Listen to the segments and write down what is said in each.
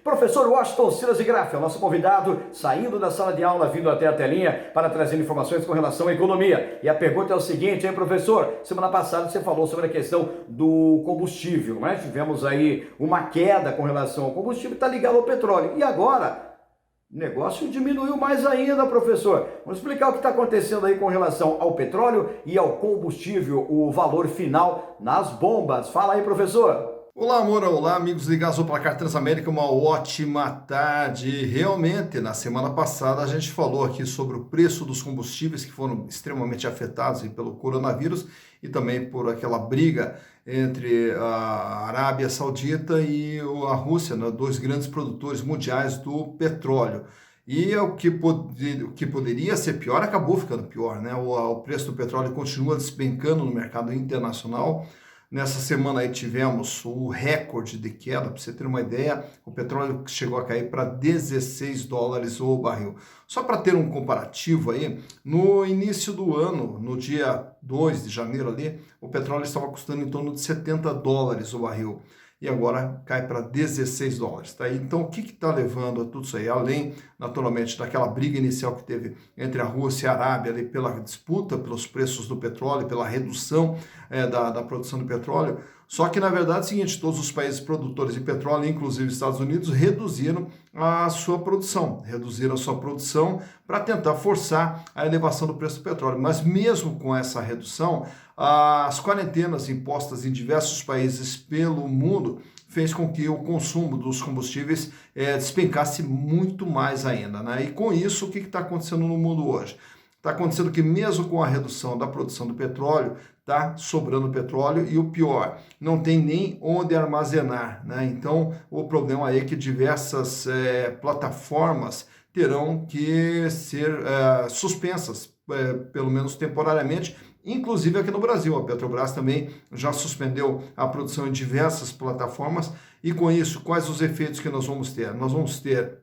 Professor Washington Silas de Graff é o nosso convidado, saindo da sala de aula, vindo até a telinha para trazer informações com relação à economia. E a pergunta é o seguinte, hein, professor? Semana passada você falou sobre a questão do combustível, né? Tivemos aí uma queda com relação ao combustível, está ligado ao petróleo. E agora, o negócio diminuiu mais ainda, professor. Vamos explicar o que está acontecendo aí com relação ao petróleo e ao combustível, o valor final nas bombas. Fala aí, professor. Olá, Moura, olá, amigos ligados ao Placar Transamérica, uma ótima tarde. Realmente, na semana passada a gente falou aqui sobre o preço dos combustíveis que foram extremamente afetados pelo coronavírus e também por aquela briga entre a Arábia Saudita e a Rússia, né, dois grandes produtores mundiais do petróleo. E o que poderia ser pior acabou ficando pior, né? O preço do petróleo continua despencando no mercado internacional. Nessa semana aí tivemos o recorde de queda, para você ter uma ideia, o petróleo chegou a cair para 16 dólares o barril. Só para ter um comparativo aí, no início do ano, no dia 2 de janeiro ali, o petróleo estava custando em torno de 70 dólares o barril. E agora cai para 16 dólares. Tá? Então, o que está levando a tudo isso aí? Além, naturalmente, daquela briga inicial que teve entre a Rússia e a Arábia ali pela disputa pelos preços do petróleo, pela redução da produção do petróleo. Só que, na verdade, é o seguinte, todos os países produtores de petróleo, inclusive os Estados Unidos, reduziram a sua produção para tentar forçar a elevação do preço do petróleo. Mas mesmo com essa redução, as quarentenas impostas em diversos países pelo mundo fez com que o consumo dos combustíveis despencasse muito mais ainda, né? E com isso, o que está acontecendo no mundo hoje? Está acontecendo que mesmo com a redução da produção do petróleo, está sobrando petróleo e o pior, não tem nem onde armazenar, né? Então, o problema aí é que diversas plataformas terão que ser suspensas, pelo menos temporariamente, inclusive aqui no Brasil. A Petrobras também já suspendeu a produção em diversas plataformas e com isso, quais os efeitos que nós vamos ter? Nós vamos ter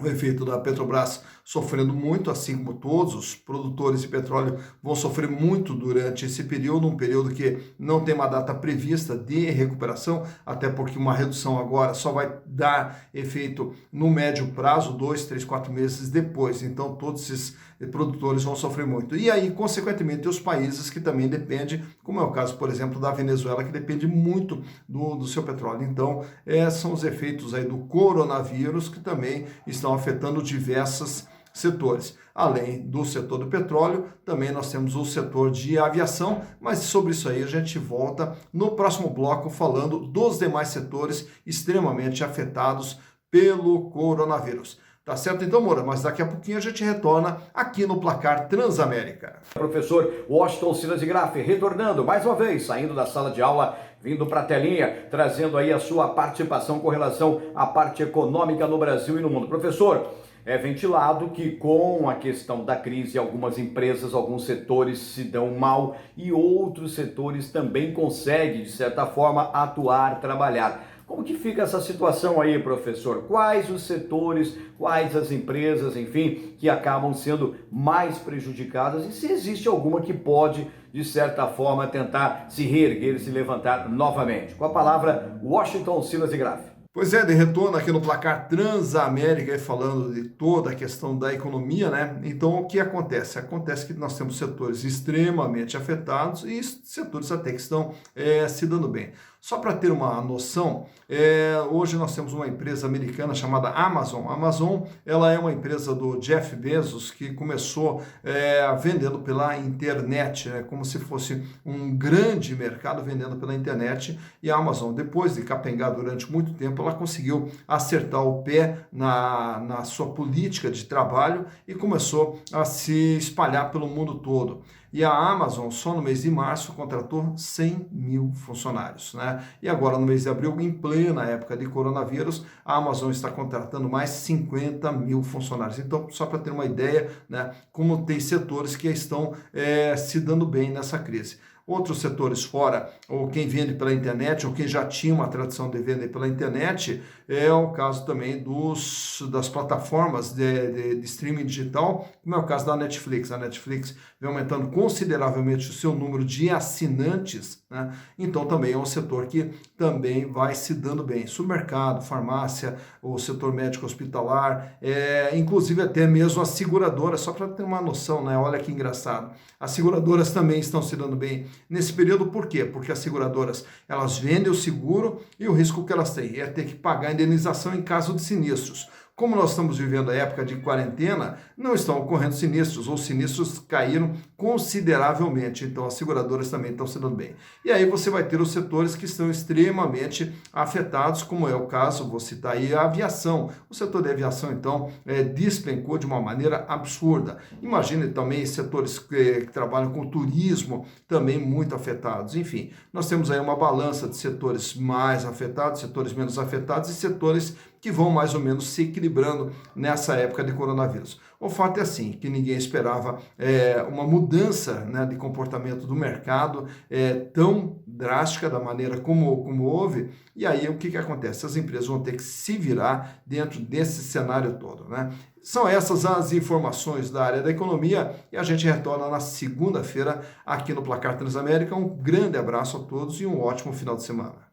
o efeito da Petrobras sofrendo muito, assim como todos os produtores de petróleo vão sofrer muito durante esse período, um período que não tem uma data prevista de recuperação, até porque uma redução agora só vai dar efeito no médio prazo, 2, 3, 4 meses depois. Então, todos esses produtores vão sofrer muito. E aí, consequentemente, os países que também dependem, como é o caso, por exemplo, da Venezuela, que depende muito do seu petróleo. Então, são os efeitos aí do coronavírus que também estão afetando diversos setores. Além do setor do petróleo, também nós temos o setor de aviação, mas sobre isso aí a gente volta no próximo bloco falando dos demais setores extremamente afetados pelo coronavírus. Tá certo então, Moura? Mas daqui a pouquinho a gente retorna aqui no Placar Transamérica. Professor Washington Silas de Graff, retornando mais uma vez, saindo da sala de aula, vindo para a telinha, trazendo aí a sua participação com relação à parte econômica no Brasil e no mundo. Professor, é ventilado que com a questão da crise, algumas empresas, alguns setores se dão mal e outros setores também conseguem, de certa forma, atuar, trabalhar. Como que fica essa situação aí, professor? Quais os setores, quais as empresas, enfim, que acabam sendo mais prejudicadas e se existe alguma que pode, de certa forma, tentar se reerguer, se levantar novamente? Com a palavra, Washington Silas de Graff. Pois é, de retorno aqui no Placar Transamérica, falando de toda a questão da economia, né? Então, o que acontece? Acontece que nós temos setores extremamente afetados e setores até que estão se dando bem. Só para ter uma noção, hoje nós temos uma empresa americana chamada Amazon. A Amazon, ela é uma empresa do Jeff Bezos que começou vendendo pela internet, né? Como se fosse um grande mercado vendendo pela internet. E a Amazon, depois de capengar durante muito tempo, ela conseguiu acertar o pé na sua política de trabalho e começou a se espalhar pelo mundo todo. E a Amazon, só no mês de março, contratou 100 mil funcionários, né? E agora, no mês de abril, em plena época de coronavírus, a Amazon está contratando mais 50 mil funcionários. Então, só para ter uma ideia, né, como tem setores que estão se dando bem nessa crise. Outros setores fora, ou quem vende pela internet, ou quem já tinha uma tradição de vender pela internet, é o caso também das plataformas de streaming digital, como é o caso da Netflix. A Netflix vem aumentando consideravelmente o seu número de assinantes, né? Então também é um setor que também vai se dando bem. Supermercado, farmácia, o setor médico hospitalar, inclusive até mesmo as seguradoras, só para ter uma noção, né? Olha que engraçado. As seguradoras também estão se dando bem nesse período, por quê? Porque as seguradoras, elas vendem o seguro e o risco que elas têm é ter que pagar a indenização em caso de sinistros. Como nós estamos vivendo a época de quarentena, não estão ocorrendo sinistros, ou sinistros caíram consideravelmente, então as seguradoras também estão se dando bem. E aí você vai ter os setores que estão extremamente afetados, como é o caso, vou citar aí a aviação. O setor de aviação, então, despencou de uma maneira absurda. Imagine também setores que trabalham com turismo, também muito afetados. Enfim, nós temos aí uma balança de setores mais afetados, setores menos afetados e setores que vão mais ou menos se equilibrando nessa época de coronavírus. O fato é assim, que ninguém esperava uma mudança, né, de comportamento do mercado tão drástica da maneira como houve, e aí o que acontece? As empresas vão ter que se virar dentro desse cenário todo, né? São essas as informações da área da economia e a gente retorna na segunda-feira aqui no Placar Transamérica. Um grande abraço a todos e um ótimo final de semana.